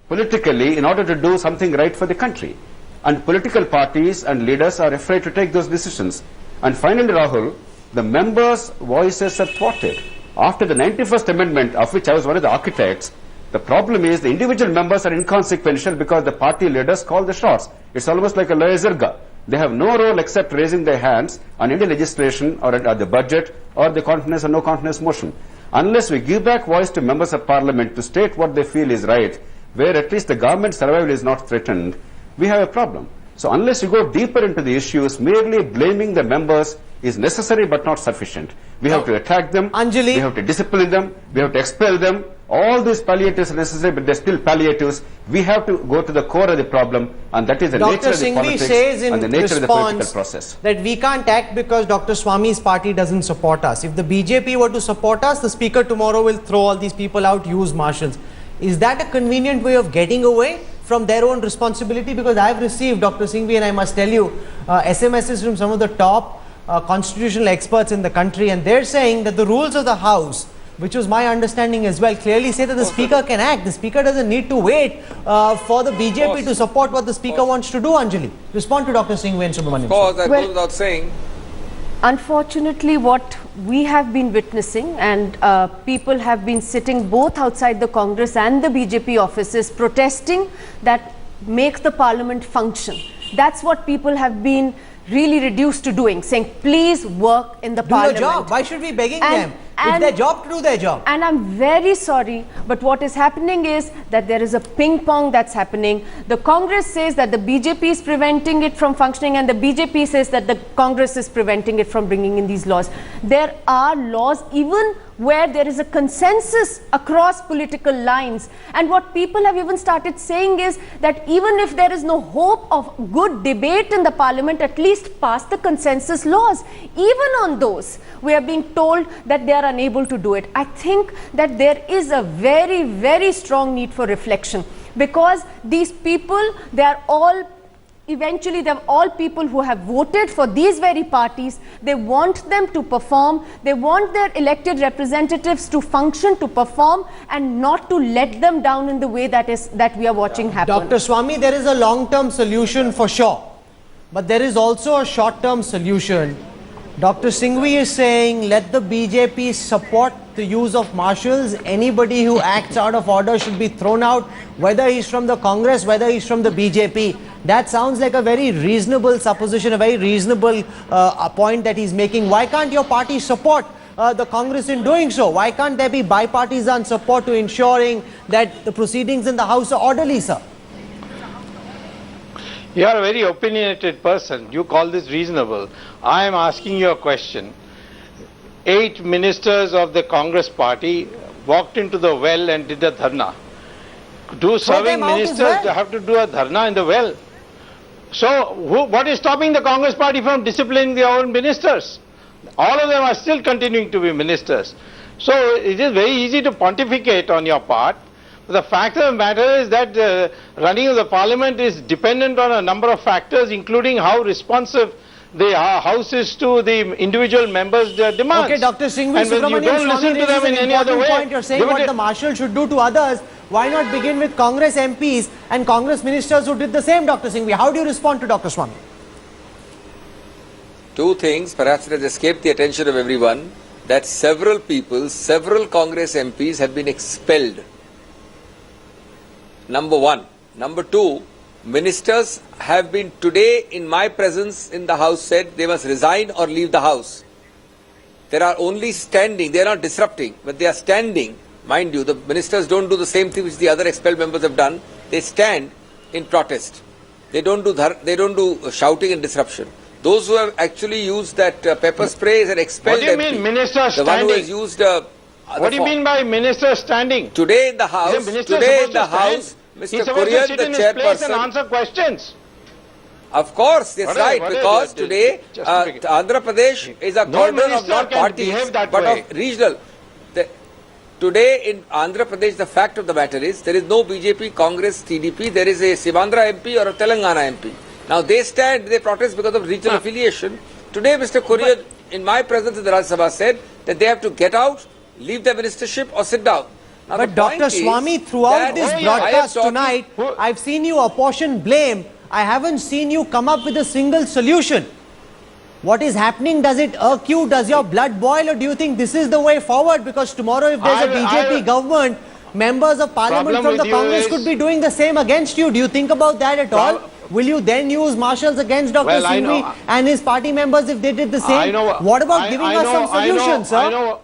politically in order to do something right for the country. And political parties and leaders are afraid to take those decisions. And finally, Rahul, the members' voices are thwarted. After the 91st Amendment, of which I was one of the architects, the problem is the individual members are inconsequential because the party leaders call the shots. It's almost like a lawyer's. They have no role except raising their hands on any legislation or the budget or the confidence or no confidence motion. Unless we give back voice to members of parliament to state what they feel is right, where at least the government's survival is not threatened, we have a problem. So unless you go deeper into the issues, merely blaming the members is necessary but not sufficient. We have to attack them, Anjali, we have to discipline them, we have to expel them. All these palliatives are necessary, but they're still palliatives. We have to go to the core of the problem, and that is the nature of the politics and the nature of the political process. That we can't act because Dr. Swami's party doesn't support us. If the BJP were to support us, the speaker tomorrow will throw all these people out, use marshals. Is that a convenient way of getting away from their own responsibility? Because I've received, Dr. Singhvi, and I must tell you, SMSs from some of the top constitutional experts in the country, and they're saying that the rules of the House, which was my understanding as well, clearly say that the Speaker can act. The Speaker doesn't need to wait for the BJP to support what the Speaker wants to do, Anjali. Respond to Dr. Singhvi and Subramaniam. Of course, that goes without saying. Unfortunately, what we have been witnessing, and people have been sitting both outside the Congress and the BJP offices protesting, that makes the Parliament function. That's what people have been really reduced to doing, saying please work in the Parliament. Do your job. Why should we be begging them? It's their job to do their job. And I'm very sorry, but what is happening is that there is a ping pong that's happening. The Congress says that the BJP is preventing it from functioning, and the BJP says that the Congress is preventing it from bringing in these laws. There are laws even where there is a consensus across political lines, and what people have even started saying is that even if there is no hope of good debate in the Parliament, at least pass the consensus laws. Even on those, we are being told that they are unable to do it. I think that there is a very, very strong need for reflection, because these people, they are all eventually, they're all people who have voted for these very parties. They want them to perform. They want their elected representatives to function, to perform, and not to let them down in the way that we are watching happen. Dr. Swami, there is a long-term solution for sure, but there is also a short-term solution. Dr. Singhvi is saying let the BJP support the use of marshals. Anybody who acts out of order should be thrown out, whether he's from the Congress, whether he's from the BJP. That sounds like a very reasonable supposition, a very reasonable point that he's making. Why can't your party support the Congress in doing so? Why can't there be bipartisan support to ensuring that the proceedings in the House are orderly, sir? You are a very opinionated person. You call this reasonable. I am asking you a question. 8 ministers of the Congress party walked into the well and did a dharna. Do serving ministers have to do a dharna in the well? So, what is stopping the Congress party from disciplining their own ministers? All of them are still continuing to be ministers. So, it is very easy to pontificate on your part. The fact of the matter is that running of the Parliament is dependent on a number of factors, including how responsive the House is to the individual members' demands. Okay, Dr. Singhvi, and when you don't listen to them in any other way, point. You're saying what the marshal should do to others. Why not begin with Congress MPs and Congress ministers who did the same, Dr. Singhvi? How do you respond to Dr. Swami? Two things, perhaps it has escaped the attention of everyone, that several people, several Congress MPs have been expelled. Number one. Number two, ministers have been today in my presence in the House said they must resign or leave the House. They are only standing, they are not disrupting, but they are standing. Mind you, the ministers don't do the same thing which the other expelled members have done. They stand in protest. They don't do shouting and disruption. Those who have actually used that pepper spray is an expelled MP. What do you mean, minister standing? The one who has used what do you mean by minister standing? Today in the House, Mr. Kurian, the chairperson, and answer questions. Of course, that's right, because today Andhra Pradesh is a corner of not parties, but of regional. Today in Andhra Pradesh, the fact of the matter is there is no BJP, Congress, TDP. There is a Sivandra MP or a Telangana MP. Now they stand, they protest because of regional affiliation. Today, Mr. Kurian, in my presence in the Rajya Sabha, said that they have to get out, leave their ministership or sit down. Now, But the Dr. point is Swami, throughout that this I am broadcast talking- tonight, I've seen you apportion blame. I haven't seen you come up with a single solution. What is happening? Does it irk you? Does your blood boil? Or do you think this is the way forward? Because tomorrow if there's a BJP government, members of parliament from the Congress could be doing the same against you. Do you think about that at all? Will you then use marshals against Dr. Well, Singhvi and his party members if they did the same? I know, what about giving us some solutions, sir? I know